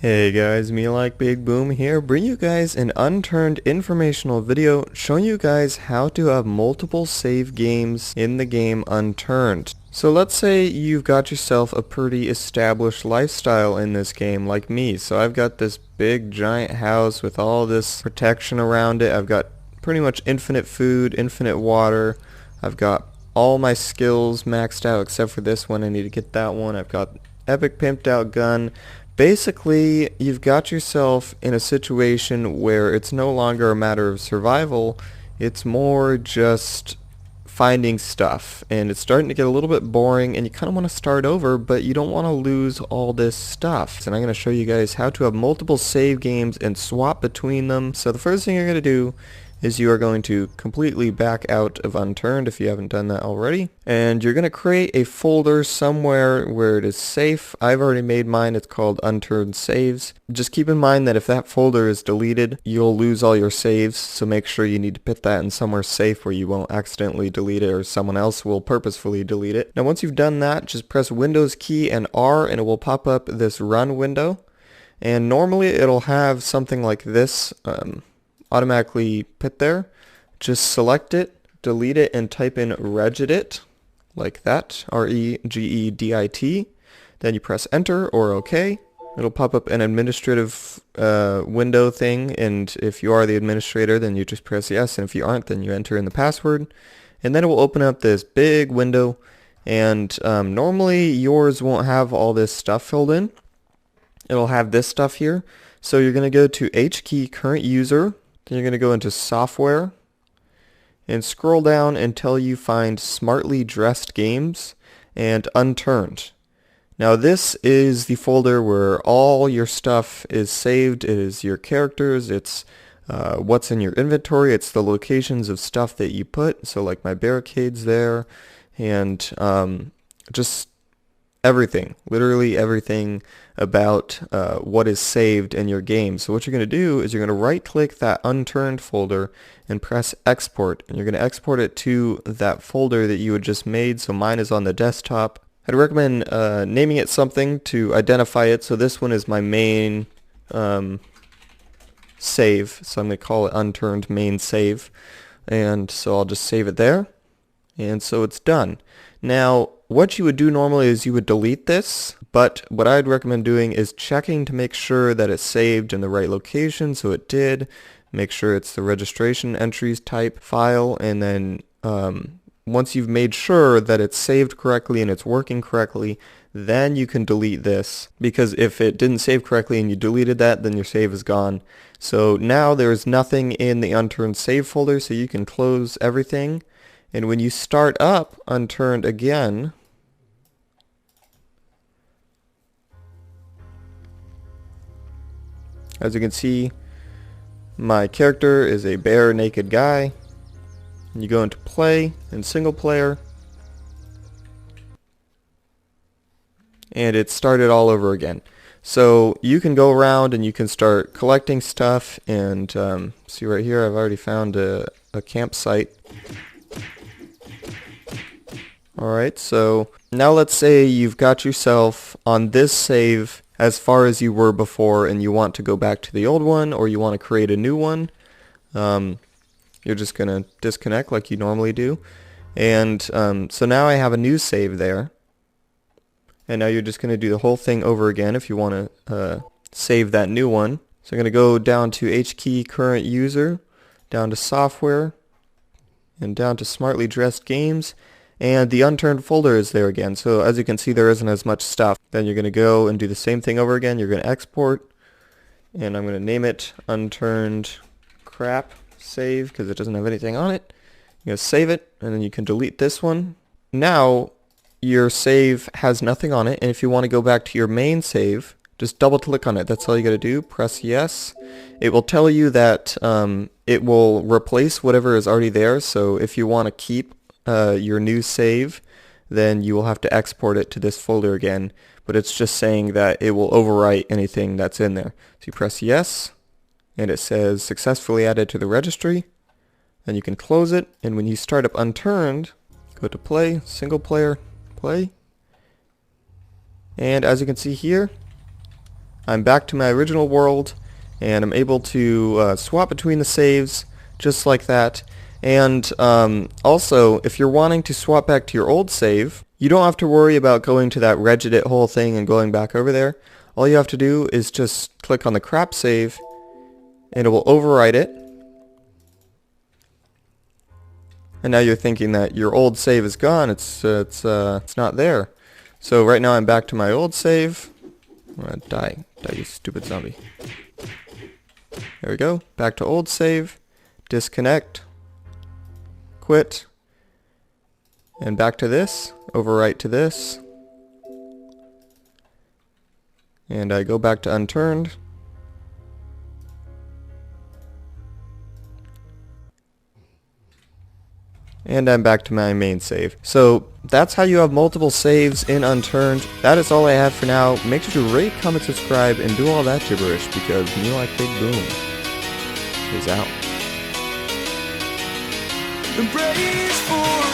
Hey guys, MeLikeBigBoom here, bring you guys an Unturned informational video showing you guys how to have multiple save games in the game Unturned. So let's say you've got yourself a pretty established lifestyle in this game like me. So I've got this big giant house with all this protection around it. I've got pretty much infinite food, infinite water. I've got all my skills maxed out except for this one. I need to get that one. I've got epic pimped out gun. Basically, you've got yourself in a situation where it's no longer a matter of survival, it's more just finding stuff, and it's starting to get a little bit boring, and you kind of want to start over, but you don't want to lose all this stuff. And I'm going to show you guys how to have multiple save games and swap between them. So the first thing you're going to do is you are going to completely back out of Unturned if you haven't done that already. And you're going to create a folder somewhere where it is safe. I've already made mine. It's called Unturned Saves. Just keep in mind that if that folder is deleted, you'll lose all your saves. So make sure you need to put that in somewhere safe where you won't accidentally delete it or someone else will purposefully delete it. Now once you've done that, just press Windows key and R and it will pop up this run window. And normally it'll have something like this. Automatically put there. Just select it, delete it, and type in regedit like that, R-E-G-E-D-I-T. Then you press enter or OK. It'll pop up an administrative window thing, and if you are the administrator then you just press yes, and if you aren't then you enter in the password, and then it will open up this big window. And normally yours won't have all this stuff filled in. It'll have this stuff here. So you're going to go to H key current user. Then you're going to go into software and scroll down until you find smartly dressed games and Unturned. Now this is the folder where all your stuff is saved. It is your characters, it's what's in your inventory, it's the locations of stuff that you put, so like my barricades there, and just everything, literally everything about what is saved in your game. So what you're going to do is you're going to right click that Unturned folder and press export, and you're going to export it to that folder that you had just made. So mine is on the desktop. I'd recommend naming it something to identify it. So this one is my main save, so I'm going to call it Unturned main save, and so I'll just save it there, and so it's done. Now what you would do normally is you would delete this, but what I'd recommend doing is checking to make sure that it's saved in the right location. So it did. Make sure it's the registration entries type file, and then once you've made sure that it's saved correctly and it's working correctly, then you can delete this, because if it didn't save correctly and you deleted that, then your save is gone. So now there's nothing in the Unturned save folder, so you can close everything. And when you start up Unturned again, as you can see, my character is a bare naked guy. And you go into play and single player, and it started all over again. So you can go around and you can start collecting stuff, and see right here I've already found a campsite. Alright, so now let's say you've got yourself on this save as far as you were before, and you want to go back to the old one, or you want to create a new one. You're just going to disconnect like you normally do. And so now I have a new save there. And now you're just going to do the whole thing over again if you want to save that new one. So I'm going to go down to H key current user, down to software, and down to smartly dressed games. And the Unturned folder is there again. So as you can see, there isn't as much stuff. Then you're going to go and do the same thing over again. You're going to export, and I'm going to name it Unturned crap save because it doesn't have anything on it. You're going to save it, and then you can delete this one. Now your save has nothing on it, and if you want to go back to your main save, just double click on it. That's all you got to do. Press yes. It will tell you that it will replace whatever is already there. So if you want to keep your new save, then you will have to export it to this folder again, but it's just saying that it will overwrite anything that's in there. So you press yes, and it says successfully added to the registry. Then you can close it, and when you start up Unturned, go to play, single player, play, and as you can see here, I'm back to my original world, and I'm able to swap between the saves just like that. And also, if you're wanting to swap back to your old save, you don't have to worry about going to that regedit whole thing and going back over there. All you have to do is just click on the crap save, and it will overwrite it. And now you're thinking that your old save is gone. It's not there. So right now I'm back to my old save. I'm gonna die, you stupid zombie. There we go. Back to old save. Disconnect. Quit. And back to this. Overwrite to this. And I go back to Unturned. And I'm back to my main save. So that's how you have multiple saves in Unturned. That is all I have for now. Make sure to rate, comment, subscribe, and do all that gibberish, because MeLikeBigBoom is out. Embrace for